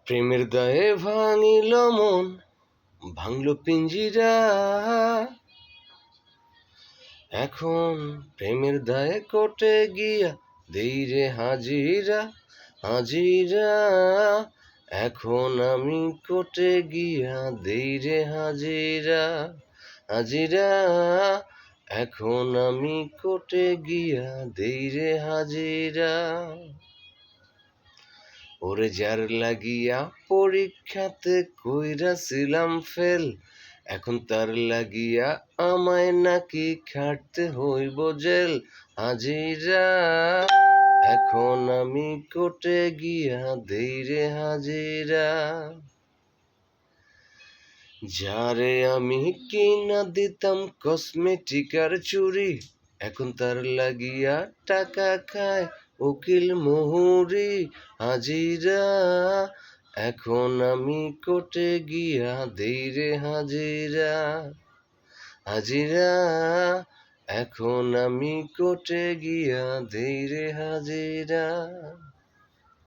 প্রেমের দায়ে ভাঙিল মন, ভাঙল পিঞ্জিরা। এখন প্রেমের দায়ে কোটে গিয়া দেই রে হাজিরা, হাজিরা। এখন আমি কোটে গিয়া দেই রে হাজিরা, হাজিরা। এখন আমি কোটে গিয়া দেই রে হাজিরা। ওরে যার লাগিয়া পরীক্ষাতে কইরাছিলাম ফেল, এখন তার লাগিয়া আমায় নাকি খাটতে হইব জেল, হাজিরা। এখন আমি কোটে গিয়া দেই রে হাজিরা। যারে আমি কিনা দিতাম কসমেটিকার চুরি, এখন তার লাগিয়া টাকা খায় উকিল মুহুরি, হাজিরা। এখন আমি কোটে গিয়া দেই রে হাজিরা, হাজিরা। এখন আমি কোটে গিয়া দেই রে হাজিরা।